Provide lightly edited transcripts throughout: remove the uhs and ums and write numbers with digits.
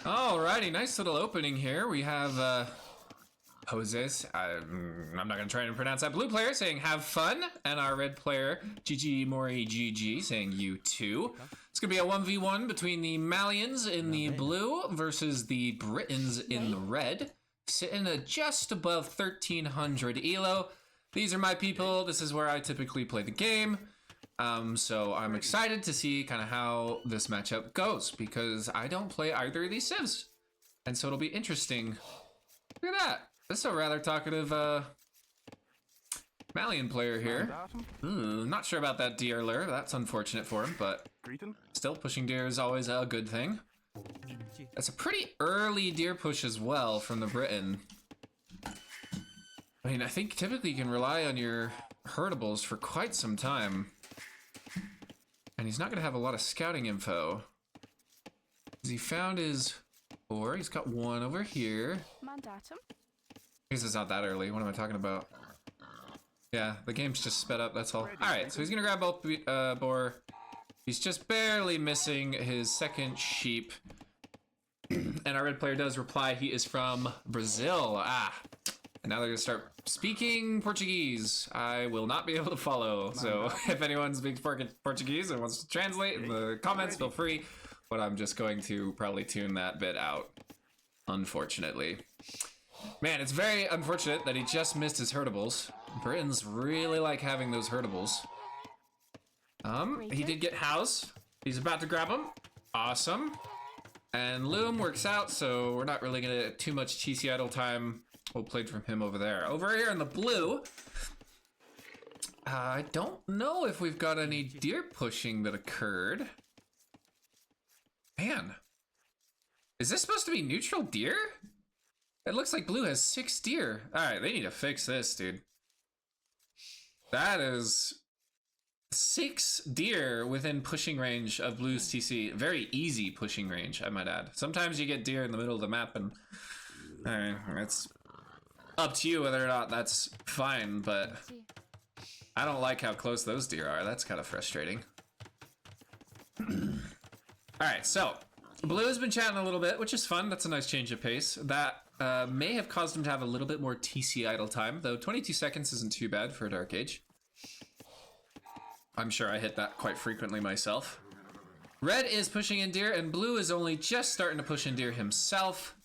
Alrighty, nice little opening here. We have Jose's, I'm not going to try and pronounce that, blue player saying have fun, and our red player, GG Mori GG, saying you too. It's going to be a 1v1 between the Malians in the blue versus the Britons in the red, sitting at just above 1300 elo. These are my people. This is where I typically play the game. So I'm excited to see kind of how this matchup goes, because I don't play either of these civs. And so it'll be interesting. Look at that. This is a rather talkative Malian player here. Not sure about that deer lure. That's unfortunate for him, but still, pushing deer is always a good thing. That's a pretty early deer push as well from the Briton. I mean, I think typically you can rely on your herdables for quite some time. And he's not going to have a lot of scouting info. He found his boar. He's got one over here. Mandatum. I guess it's not that early. What am I talking about? Yeah, the game's just sped up, that's all. Alright, so he's going to grab both boar. He's just barely missing his second sheep. And our red player does reply he is from Brazil. And now they're going to start speaking Portuguese. I will not be able to follow. So if anyone speaks Portuguese and wants to translate in the comments, feel free. But I'm just going to probably tune that bit out, unfortunately. Man, it's very unfortunate that he just missed his herdables. Britons really like having those herdables. He did get house. He's about to grab him. Awesome. And Loom works out, so we're not really gonna get too much TC idle time. Well played from him over there. Over here in the blue, I don't know if we've got any deer pushing that occurred. Man, is this supposed to be neutral deer? It looks like blue has 6 deer. All right, they need to fix this, dude. That is 6 deer within pushing range of blue's TC. Very easy pushing range, I might add. Sometimes you get deer in the middle of the map, and it's up to you whether or not that's fine, but I don't like how close those deer are. That's kind of frustrating. All right, so blue has been chatting a little bit, which is fun. That's a nice change of pace. That may have caused him to have a little bit more TC idle time, though 22 seconds isn't too bad for a Dark Age. I'm sure I hit that quite frequently myself. Red is pushing in deer, and blue is only just starting to push in deer himself.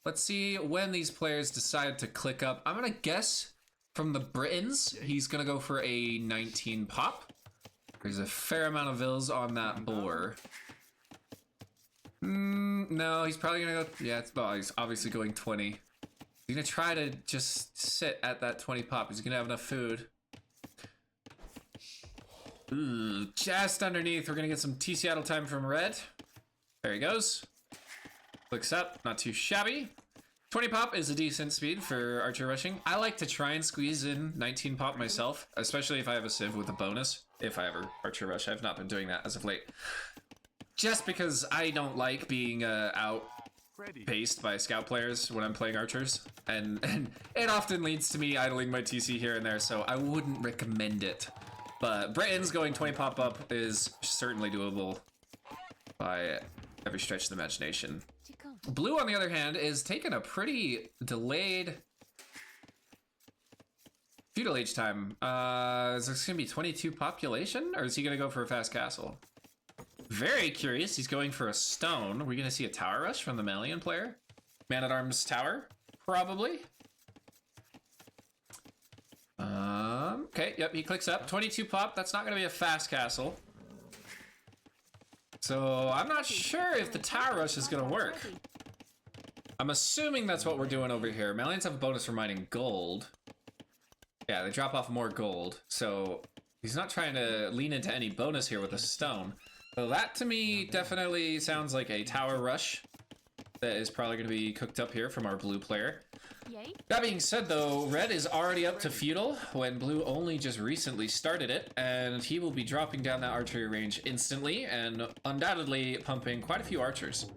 Let's see when these players decide to click up. I'm gonna guess from the Britons, he's gonna go for a 19 pop. There's a fair amount of vills on that boar. No, he's probably gonna go, yeah, well, he's obviously going 20. He's gonna try to just sit at that 20 pop. He's gonna have enough food. Ooh, just underneath. We're gonna get some TC idle time from red. There he goes. Clicks up, not too shabby. 20 pop is a decent speed for archer rushing. I like to try and squeeze in 19 pop myself, especially if I have a civ with a bonus. If I ever archer rush, I've not been doing that as of late. Just because I don't like being outpaced by scout players when I'm playing archers. And it often leads to me idling my TC here and there, so I wouldn't recommend it. But Britons going 20 pop up is certainly doable by every stretch of the imagination. Blue, on the other hand, is taking a pretty delayed feudal age time. Is this going to be 22 population, or is he going to go for a fast castle? Very curious. He's going for a stone. Are we going to see a tower rush from the Malian player? Man-at-Arms tower? Probably. Okay, yep, he clicks up. 22 pop. That's not going to be a fast castle. So I'm not sure if the tower rush is going to work. I'm assuming that's what we're doing over here. Malians have a bonus for mining gold. Yeah, they drop off more gold. So he's not trying to lean into any bonus here with a stone. So that to me definitely sounds like a tower rush that is probably going to be cooked up here from our blue player. Yay. That being said, though, red is already up to feudal when blue only just recently started it, and he will be dropping down that archery range instantly and undoubtedly pumping quite a few archers.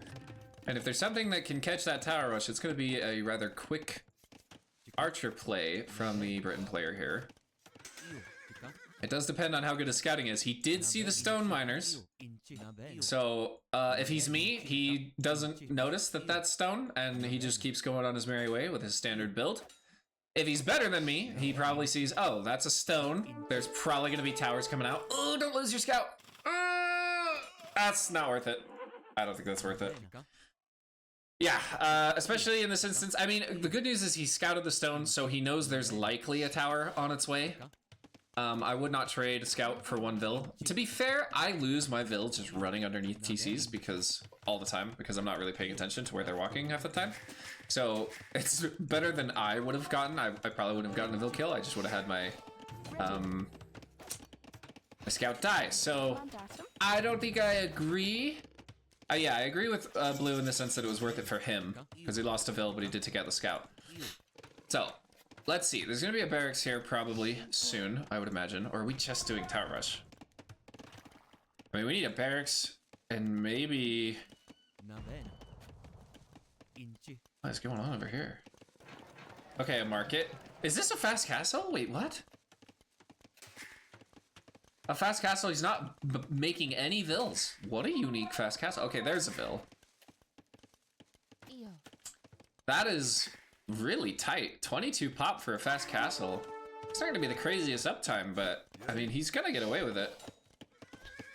And if there's something that can catch that tower rush, it's going to be a rather quick archer play from the Briton player here. It does depend on how good his scouting is. He did see the stone miners. So if he's me, he doesn't notice that that's stone, and he just keeps going on his merry way with his standard build. If he's better than me, he probably sees, oh, that's a stone. There's probably going to be towers coming out. Oh, don't lose your scout. That's not worth it. I don't think that's worth it. Yeah, especially in this instance. I mean, the good news is he scouted the stone, so he knows there's likely a tower on its way. I would not trade a scout for one vill. To be fair, I lose my vill just running underneath TCs because all the time, because I'm not really paying attention to where they're walking half the time. So it's better than I would have gotten. I probably wouldn't have gotten a vill kill. I just would have had my my scout die. So I don't think I agree. Yeah, I agree with Blue in the sense that it was worth it for him because he lost a vill, but he did take out the scout. So let's see. There's gonna be a barracks here probably soon, I would imagine. Or are we just doing tower rush? I mean, we need a barracks and maybe. What is going on over here? Okay, a market. Is this a fast castle? Wait, what? A fast castle? He's not making any vills. What a unique fast castle. Okay, there's a vill. That is really tight. 22 pop for a fast castle. It's not gonna be the craziest uptime, but I mean, he's gonna get away with it.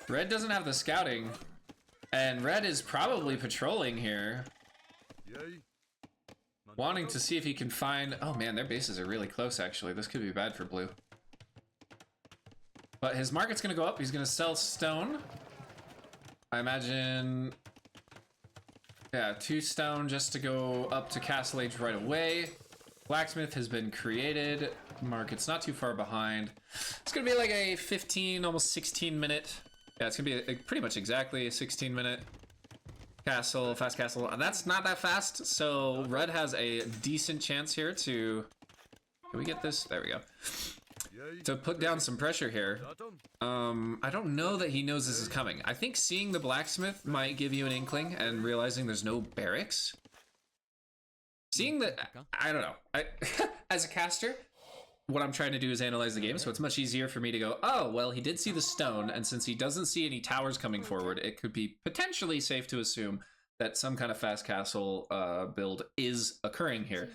Red doesn't have the scouting, and Red is probably patrolling here. Wanting to see if he can find... Oh man, their bases are really close actually. This could be bad for Blue. But his market's gonna go up. He's gonna sell stone. I imagine... Yeah, 2 stone just to go up to Castle Age right away. Blacksmith has been created. Market's not too far behind. It's gonna be like a 15, almost 16 minute. Yeah, it's gonna be pretty much exactly a 16 minute castle, fast castle, and that's not that fast, so Red has a decent chance here to... Can we get this? There we go. To put down some pressure here. I don't know that he knows this is coming. I think seeing the blacksmith might give you an inkling and realizing there's no barracks. Seeing that, I don't know. As a caster, what I'm trying to do is analyze the game, so it's much easier for me to go, oh, well, he did see the stone, and since he doesn't see any towers coming forward, it could be potentially safe to assume that some kind of fast castle build is occurring here.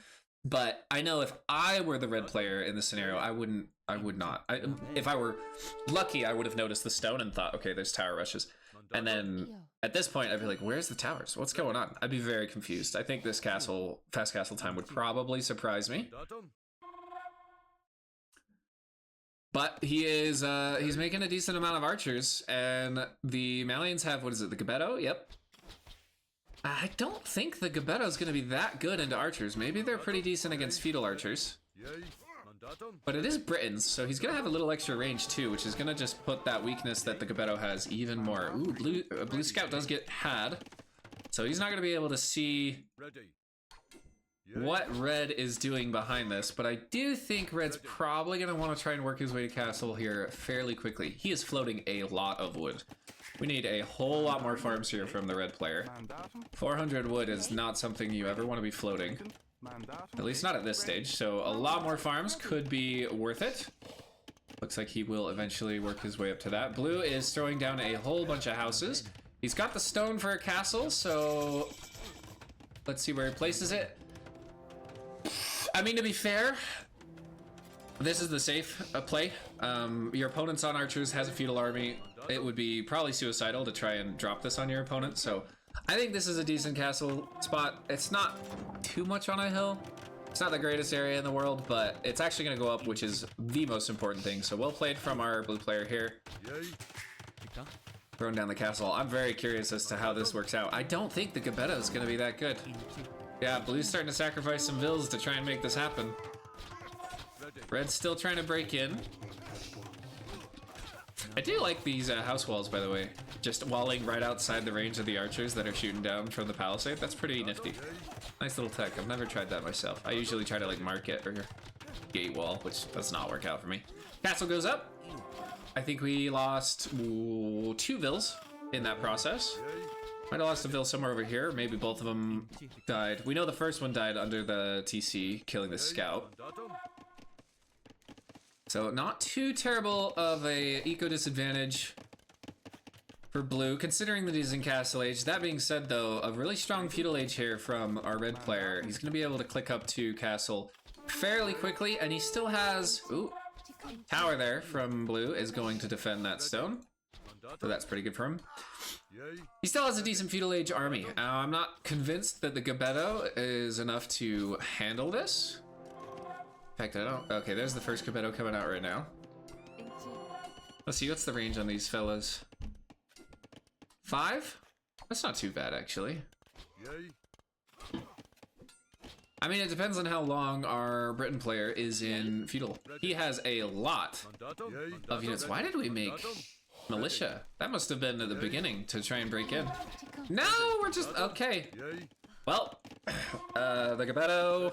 But I know if I were the red player in this scenario, I would not. If I were lucky, I would have noticed the stone and thought, okay, there's tower rushes. And then at this point, I'd be like, where's the towers? What's going on? I'd be very confused. I think this fast castle time would probably surprise me. But he is, he's making a decent amount of archers, and the Malians have, what is it, the Gabetto? Yep. I don't think the Gabetto's gonna be that good into archers. Maybe they're pretty decent against feudal archers. But it is Britons, so he's gonna have a little extra range too, which is gonna just put that weakness that the Gabetto has even more. Ooh, Blue Scout does get had, so he's not gonna be able to see what Red is doing behind this, but I do think Red's probably going to want to try and work his way to castle here fairly quickly. He is floating a lot of wood. We need a whole lot more farms here from the red player. 400 wood is not something you ever want to be floating. At least not at this stage, so a lot more farms could be worth it. Looks like he will eventually work his way up to that. Blue is throwing down a whole bunch of houses. He's got the stone for a castle, so let's see where he places it. I mean, to be fair, this is the safe play. Your opponent's on archers, has a feudal army. It would be probably suicidal to try and drop this on your opponent. So I think this is a decent castle spot. It's not too much on a hill. It's not the greatest area in the world, but it's actually going to go up, which is the most important thing. So well played from our blue player here. Throwing down the castle. I'm very curious as to how this works out. I don't think the Gabetto is going to be that good. Yeah, Blue's starting to sacrifice some vills to try and make this happen. Red's still trying to break in. I do like these house walls, by the way. Just walling right outside the range of the archers that are shooting down from the palisade. That's pretty nifty. Nice little tech. I've never tried that myself. I usually try to like market or gate wall, which does not work out for me. Castle goes up. I think we lost 2 vills in that process. Might have lost a vill somewhere over here. Maybe both of them died. We know the first one died under the TC, killing the scout. So not too terrible of a eco disadvantage for blue, considering that he's in Castle Age. That being said, though, a really strong Feudal Age here from our red player. He's going to be able to click up to Castle fairly quickly, and he still has... Ooh, tower there from blue is going to defend that stone. So that's pretty good for him. He still has a decent Feudal Age army. I'm not convinced that the Gebetto is enough to handle this. In fact, I don't... Okay, there's the first Gebetto coming out right now. Let's see, what's the range on these fellas? 5? That's not too bad, actually. I mean, it depends on how long our Briton player is in Feudal. He has a lot of units. Why did we make militia? That must have been at the beginning to try and break in. No, we're just... Okay. Well, the Gebetto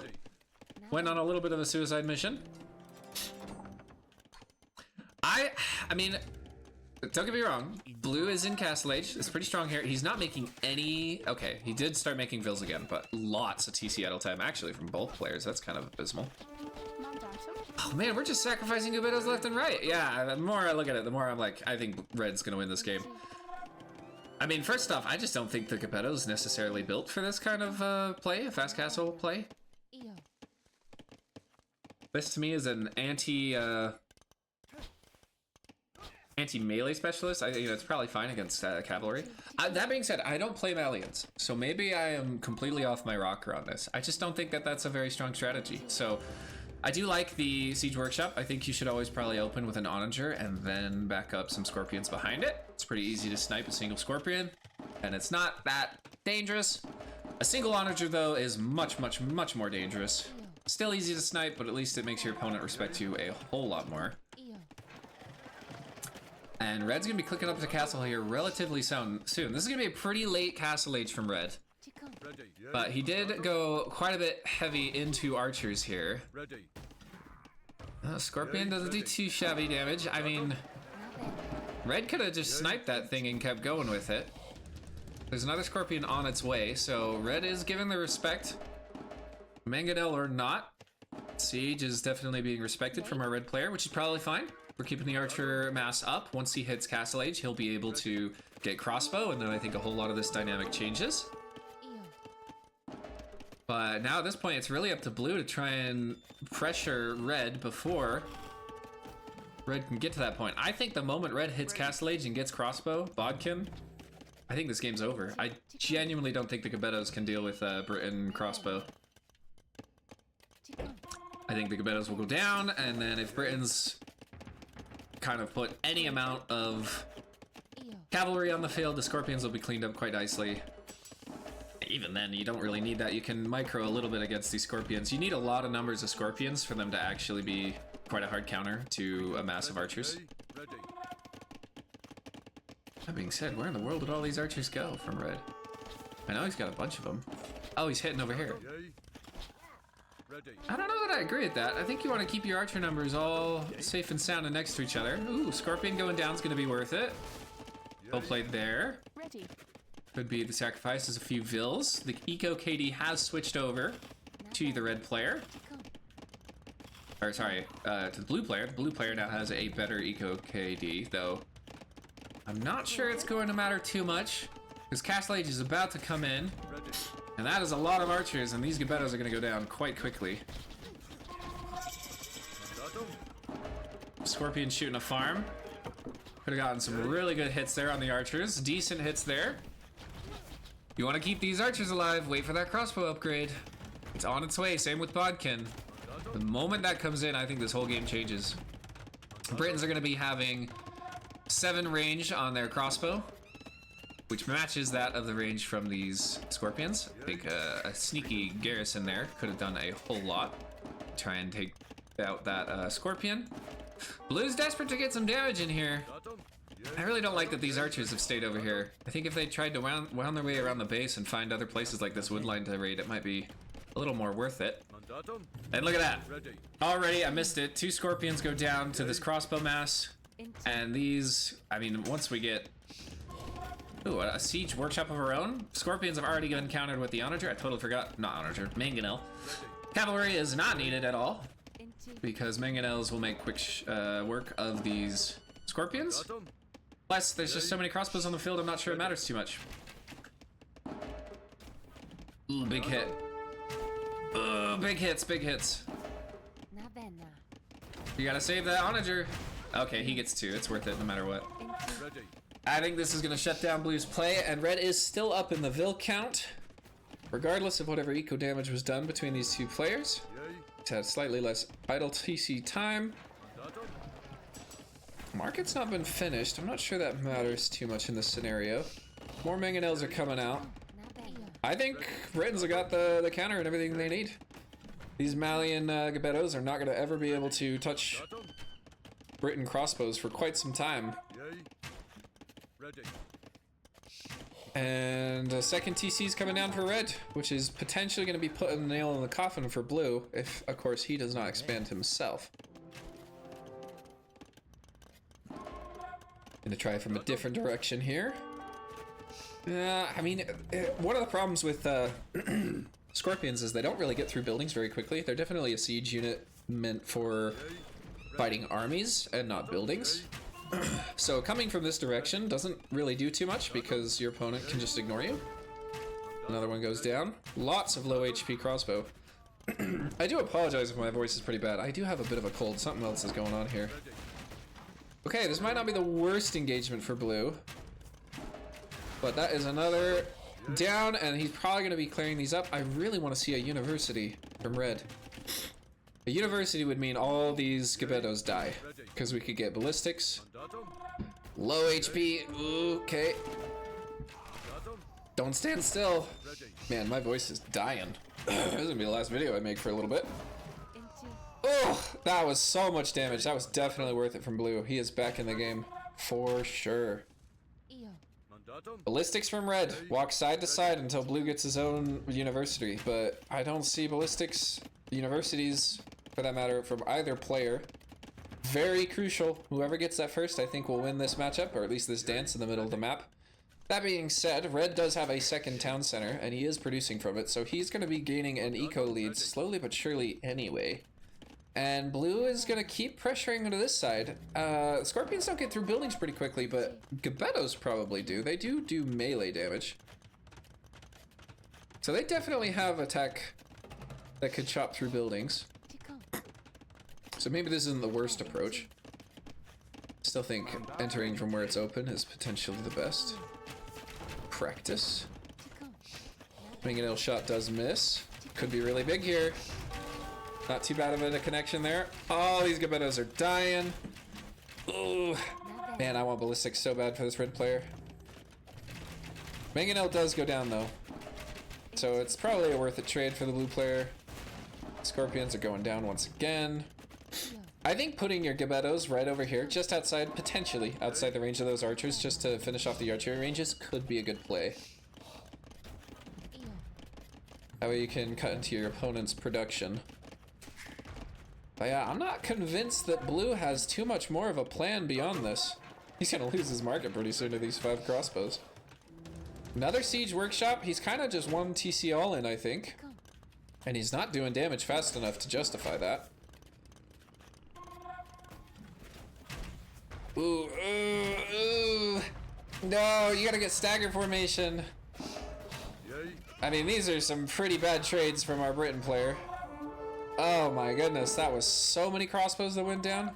went on a little bit of a suicide mission. I mean, don't get me wrong. Blue is in Castle Age. It's pretty strong here. He's not making any... Okay, he did start making vills again, but lots of TC idle time, actually, from both players. That's kind of abysmal. Oh, man, we're just sacrificing Gebettos left and right. Yeah, the more I look at it, the more I'm like, I think Red's going to win this game. I mean, first off, I just don't think the Gebetto is necessarily built for this kind of play, a fast castle play. This, to me, is an anti-melee specialist. I think that's probably fine against cavalry. That being said, I don't play Malians, so maybe I am completely off my rocker on this. I just don't think that that's a very strong strategy. So I do like the Siege Workshop. I think you should always probably open with an Onager and then back up some Scorpions behind it. It's pretty easy to snipe a single Scorpion, and it's not that dangerous. A single Onager, though, is much, much, much more dangerous. Still easy to snipe, but at least it makes your opponent respect you a whole lot more. And Red's gonna be clicking up to Castle here relatively soon. This is gonna be a pretty late Castle Age from Red. But he did go quite a bit heavy into archers here. Scorpion doesn't do too shabby damage. I mean, Red could have just sniped that thing and kept going with it. There's another Scorpion on its way, so Red is given the respect. Mangonel or not, Siege is definitely being respected from our Red player, which is probably fine. We're keeping the archer mass up. Once he hits Castle Age, he'll be able to get crossbow, and then I think a whole lot of this dynamic changes. But now at this point, it's really up to blue to try and pressure Red before Red can get to that point. I think the moment Red hits Castle Age and gets crossbow, Bodkin, I think this game's over. I genuinely don't think the Gebettos can deal with Briton crossbow. I think the Gebettos will go down, and then if Britons kind of put any amount of cavalry on the field, the Scorpions will be cleaned up quite nicely. Even then, you don't really need that. You can micro a little bit against these Scorpions. You need a lot of numbers of Scorpions for them to actually be quite a hard counter to a mass of archers. That being said, where in the world did all these archers go from Red? I know he's got a bunch of them. Oh, he's hitting over here. I don't know that I agree with that. I think you want to keep your archer numbers all safe and sound and next to each other. Ooh, Scorpion going down is going to be worth it. Well played there. Could be the sacrifice as a few vills. The Eco KD has switched over to the Red player. Or sorry, to the Blue player. The Blue player now has a better Eco KD, though I'm not sure it's going to matter too much, because Castle Age is about to come in. And that is a lot of archers, and these Gebettos are going to go down quite quickly. Scorpion shooting a farm. Could have gotten some really good hits there on the archers. Decent hits there. You want to keep these archers alive, wait for that crossbow upgrade. It's on its way, same with Bodkin. The moment that comes in, I think this whole game changes. Britons are going to be having 7 range on their crossbow, which matches that of the range from these Scorpions. I think a sneaky garrison there could have done a whole lot. Try and take out that Scorpion. Blue's desperate to get some damage in here. I really don't like that these archers have stayed over here. I think if they tried to wound their way around the base and find other places like this wood line to raid, it might be a little more worth it. And look at that. Already, I missed it. 2 Scorpions go down to this crossbow mass. And these, I mean, once we get... Ooh, a Siege Workshop of our own. Scorpions have already been countered with the Onager. I totally forgot. Not Onager. Mangonel. Cavalry is not needed at all. because mangonels will make quick work of these scorpions. Plus, there's just so many crossbows on the field, I'm not sure it matters too much. Ooh, big hit. Ooh, big hits, big hits. You gotta save that onager. Okay, he gets 2. It's worth it no matter what. I think this is gonna shut down Blue's play, and Red is still up in the Vil count, regardless of whatever eco damage was done between these two players. It's had slightly less idle TC time. Market's not been finished. I'm not sure that matters too much in this scenario. More mangonels are coming out. I think Britons have got the counter and everything they need. These Malian Gebettos are not going to ever be able to touch Briton crossbows for quite some time. And a second TC's coming down for Red, which is potentially going to be putting the nail in the coffin for Blue, if, of course, he does not expand himself. Gonna try from a different direction here. I mean, one of the problems with Scorpions is they don't really get through buildings very quickly. They're definitely a siege unit meant for fighting armies and not buildings. So coming from this direction doesn't really do too much because your opponent can just ignore you. Another one goes down. Lots of low HP crossbow. I do apologize if my voice is pretty bad. I do have a bit of a cold. Something else is going on here. Okay, this might not be the worst engagement for Blue. But that is another down, and he's probably going to be clearing these up. I really want to see a university from Red. A university would mean all these Gebettos die, because we could get ballistics. Low HP. Ooh, okay. Don't stand still. Man, my voice is dying. This is going to be the last video I make for a little bit. Oh, that was so much damage. That was definitely worth it from Blue. He is back in the game for sure. Ballistics from Red. Walk side to side until Blue gets his own university. But I don't see ballistics, universities, for that matter, from either player. Very crucial. Whoever gets that first, I think, will win this matchup, or at least this dance in the middle of the map. That being said, Red does have a second town center, and he is producing from it, so he's going to be gaining an eco lead slowly but surely anyway. And Blue is going to keep pressuring onto this side. Scorpions don't get through buildings pretty quickly, but Gebettos probably do. They do melee damage. So they definitely have attack that could chop through buildings. So maybe this isn't the worst approach. Still think entering from where it's open is potentially the best. Practice. Mangonel shot does miss. Could be really big here. Not too bad of a connection there. Oh, these Gebettos are dying. Ooh. Man, I want ballistics so bad for this Red player. Mangonel does go down though. So it's probably a worth it trade for the Blue player. Scorpions are going down once again. I think putting your Gebettos right over here, just outside, potentially outside the range of those archers, just to finish off the archery ranges, could be a good play. That way you can cut into your opponent's production. But yeah, I'm not convinced that Blue has too much more of a plan beyond this. He's gonna lose his market pretty soon to these 5 crossbows. Another siege workshop. He's kind of just one TC all in, I think. And he's not doing damage fast enough to justify that. Ooh, ooh, ooh. No, you gotta get stagger formation. I mean, these are some pretty bad trades from our Briton player. Oh my goodness, that was so many crossbows that went down.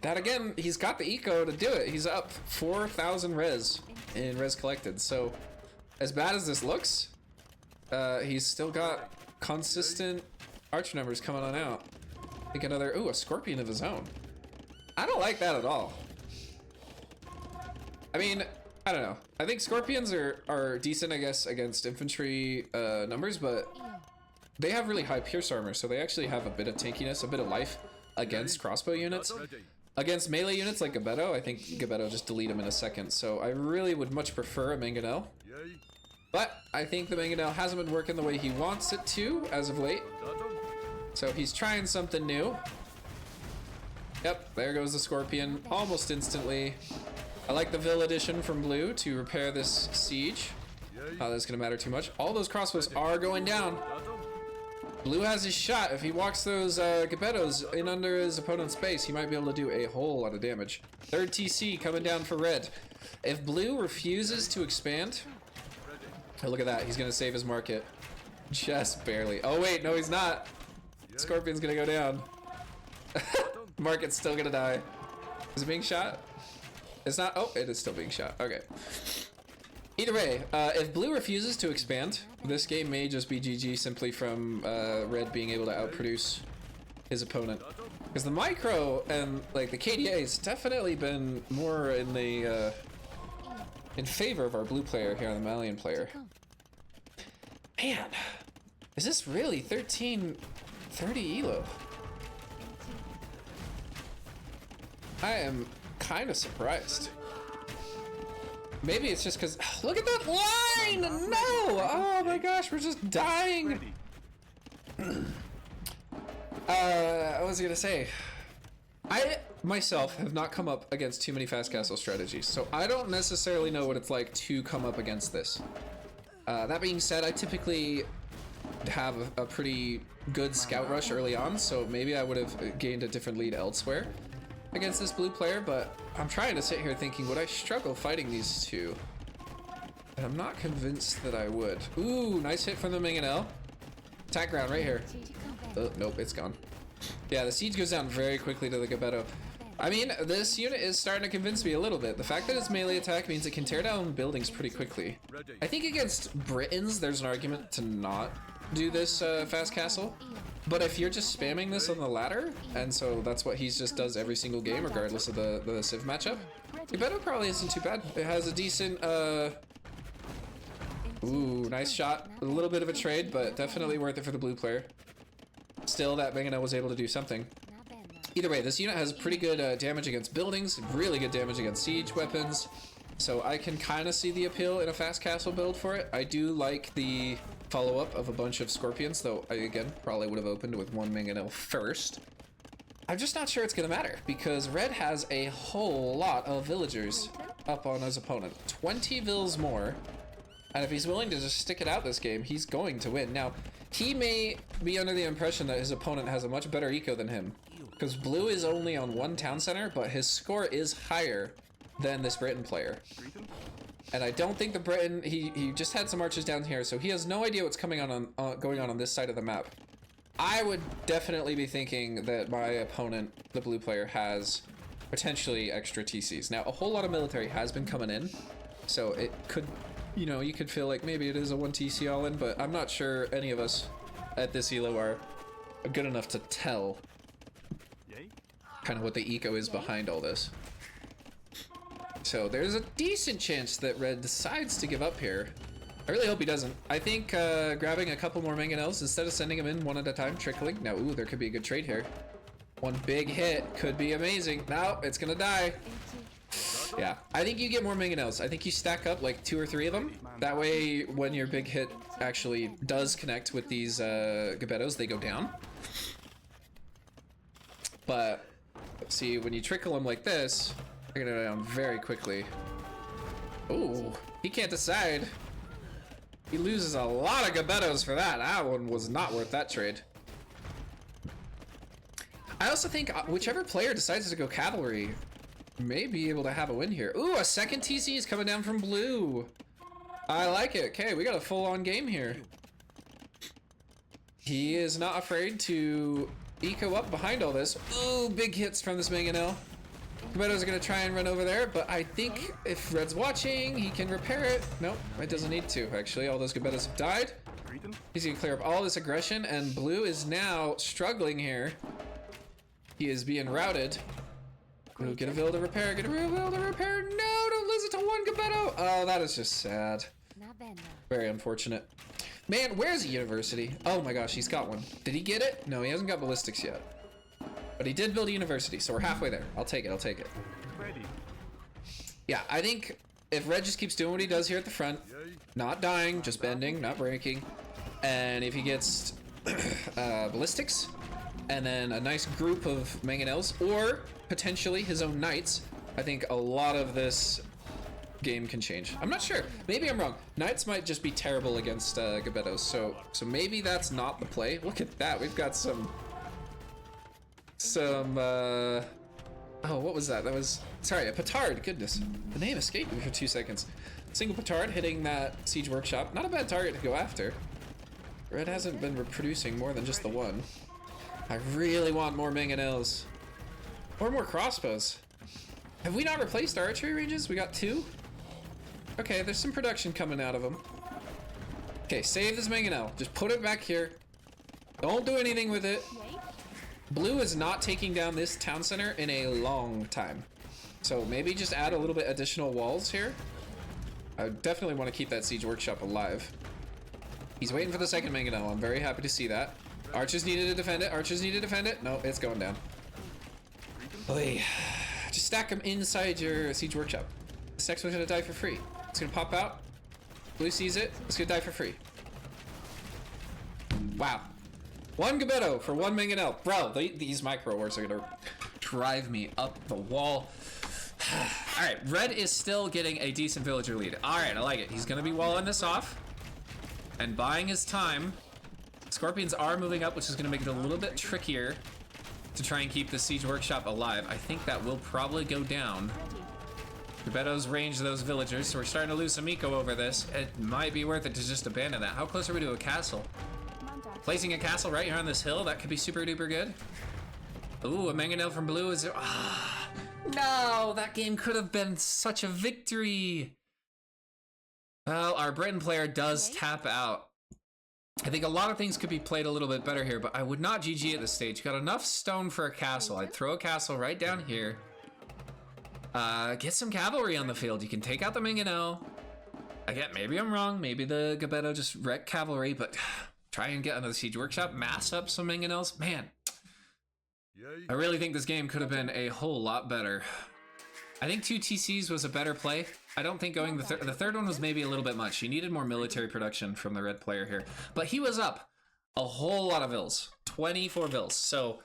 That again, he's got the eco to do it. He's up 4,000 res in res collected. So, as bad as this looks, he's still got consistent archer numbers coming on out. I think another, ooh, a scorpion of his own. I don't like that at all. I mean, I don't know. I think scorpions are decent, I guess, against infantry numbers, but they have really high pierce armor, so they actually have a bit of tankiness, a bit of life against crossbow units. Against melee units like Gebetto, I think Gebetto just delete him in a second, so I really would much prefer a Mangonel. But I think the Mangonel hasn't been working the way he wants it to as of late. So he's trying something new. Yep, there goes the Scorpion almost instantly. I like the Vil edition from Blue to repair this siege. Not that it's gonna matter too much. All those crossbows are going down. Blue has his shot. If he walks those Geppettos in under his opponent's base, he might be able to do a whole lot of damage. Third TC coming down for red. If blue refuses to expand, oh, look at that. He's going to save his market. Just barely. Oh, wait. No, he's not. Scorpion's going to go down. Market's still going to die. Is it being shot? It's not. Oh, it is still being shot. Okay. Either way, if blue refuses to expand, this game may just be GG simply from red being able to outproduce his opponent. Because the micro and like the KDA's definitely been more in the in favor of our blue player here on the Malian player. Man, is this really 1330 elo? I am kind of surprised. Maybe it's just because look at that line! No! Oh my gosh, we're just dying. I was gonna say, I myself have not come up against too many fast castle strategies, so I don't necessarily know what it's like to come up against this. That being said, I typically have a pretty good scout rush early on, so maybe I would have gained a different lead elsewhere against this blue player, but I'm trying to sit here thinking, would I struggle fighting these two? And I'm not convinced that I would. Ooh, nice hit from the Minganel. Attack ground right here. Oh, nope, it's gone. Yeah, the siege goes down very quickly to the Geppetto. I mean, this unit is starting to convince me a little bit. The fact that it's melee attack means it can tear down buildings pretty quickly. I think against Britons, there's an argument to not do this fast castle. But if you're just spamming this on the ladder, and so that's what he just does every single game, regardless of the Civ matchup, Geppetto probably isn't too bad. It has a decent, ooh, nice shot. A little bit of a trade, but definitely worth it for the blue player. Still, that Mangano was able to do something. Either way, this unit has pretty good damage against buildings, really good damage against siege weapons, so I can kind of see the appeal in a fast castle build for it. I do like the follow-up of a bunch of scorpions, though I, again, probably would have opened with one Mangonel first. I'm just not sure it's going to matter, because red has a whole lot of villagers up on his opponent. 20 vills more, and if he's willing to just stick it out this game, he's going to win. Now, he may be under the impression that his opponent has a much better eco than him, because blue is only on one town center, but his score is higher than this Briton player. And I don't think the Briton, he just had some archers down here, so he has no idea what's coming going on this side of the map. I would definitely be thinking that my opponent, the blue player, has potentially extra TCs. Now, a whole lot of military has been coming in, so it could, you know, you could feel like maybe it is a 1 TC all in, but I'm not sure any of us at this elo are good enough to tell kind of what the eco is behind all this. So there's a decent chance that red decides to give up here. I really hope he doesn't. I think grabbing a couple more Mangonels instead of sending them in one at a time, trickling. Now, ooh, there could be a good trade here. One big hit could be amazing. No, it's gonna die. Yeah, I think you get more Mangonels. I think you stack up like 2 or 3 of them. That way, when your big hit actually does connect with these Geppettos, they go down. But, see, when you trickle them like this, they're gonna go down very quickly. Ooh, he can't decide. He loses a lot of Geppettos for that. That one was not worth that trade. I also think whichever player decides to go cavalry may be able to have a win here. Ooh, a second TC is coming down from blue. I like it. Okay, we got a full-on game here. He is not afraid to eco up behind all this. Ooh, big hits from this Mangonel. Geppetto's gonna try and run over there, but I think if red's watching, he can repair it. Nope, it doesn't need to, actually. All those Geppettos have died. He's gonna clear up all this aggression, and blue is now struggling here. He is being routed. Ooh, get a Ville to repair, get a Ville to repair. No, don't lose it to one Geppetto. Oh, that is just sad. Very unfortunate. Man, where's the university? Oh my gosh, he's got one. Did he get it? No, he hasn't got ballistics yet. But he did build a university, so we're halfway there. I'll take it, I'll take it. Yeah, I think if red just keeps doing what he does here at the front, not dying, just bending, not breaking, and if he gets ballistics, and then a nice group of Mangonels, or potentially his own knights, I think a lot of this game can change. I'm not sure. Maybe I'm wrong. Knights might just be terrible against Gebettos, so maybe that's not the play. Look at that. We've got some oh, what was that? That was, sorry, a petard. Goodness, the name escaped me for 2 seconds. Single petard hitting that siege workshop. Not a bad target to go after. Red hasn't been reproducing more than just the one. I really want more mangonels. Or more crossbows. Have we not replaced archery ranges? We got 2? Okay, there's some production coming out of them. Okay, save this mangonel. Just put it back here. Don't do anything with it. Blue is not taking down this town center in a long time. So maybe just add a little bit additional walls here. I definitely want to keep that siege workshop alive. He's waiting for the second mangonel. I'm very happy to see that. Archers needed to defend it. Archers need to defend it. No, it's going down. Oy. Just stack them inside your siege workshop. This next one's gonna die for free. It's gonna pop out. Blue sees it. It's gonna die for free. Wow. 1 Gebetto for 1 mangonel. Bro, these micro wars are gonna drive me up the wall. Alright, red is still getting a decent villager lead. Alright, I like it. He's gonna be walling this off and buying his time. Scorpions are moving up, which is gonna make it a little bit trickier to try and keep the siege workshop alive. I think that will probably go down. Gebettos range those villagers, so we're starting to lose some eco over this. It might be worth it to just abandon that. How close are we to a castle? Placing a castle right here on this hill, that could be super duper good. Ooh, a mangonel from blue is... no, that game could have been such a victory. Well, our Briton player does tap out. I think a lot of things could be played a little bit better here, but I would not GG at this stage. Got enough stone for a castle. I'd throw a castle right down here. Get some cavalry on the field. You can take out the mangonel. Again, maybe I'm wrong. Maybe the Gebetto just wrecked cavalry, but try and get another siege workshop, mass up some mangonels. Man, I really think this game could have been a whole lot better. I think 2 TCs was a better play. I don't think going the third one was maybe a little bit much. He needed more military production from the red player here, but he was up a whole lot of vills, 24 vills. So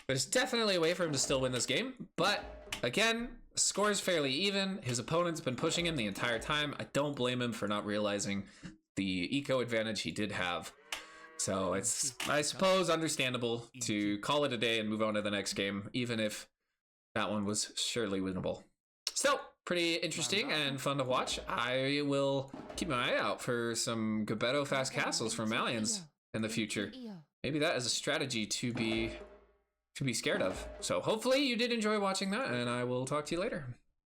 there's definitely a way for him to still win this game. But again, score is fairly even. His opponent's been pushing him the entire time. I don't blame him for not realizing the eco advantage he did have. So it's, I suppose, understandable to call it a day and move on to the next game, even if that one was surely winnable. Still, pretty interesting and fun to watch. I will keep my eye out for some Gebetto fast castles from Malians in the future. Maybe that is a strategy to be scared of. So hopefully you did enjoy watching that, and I will talk to you later.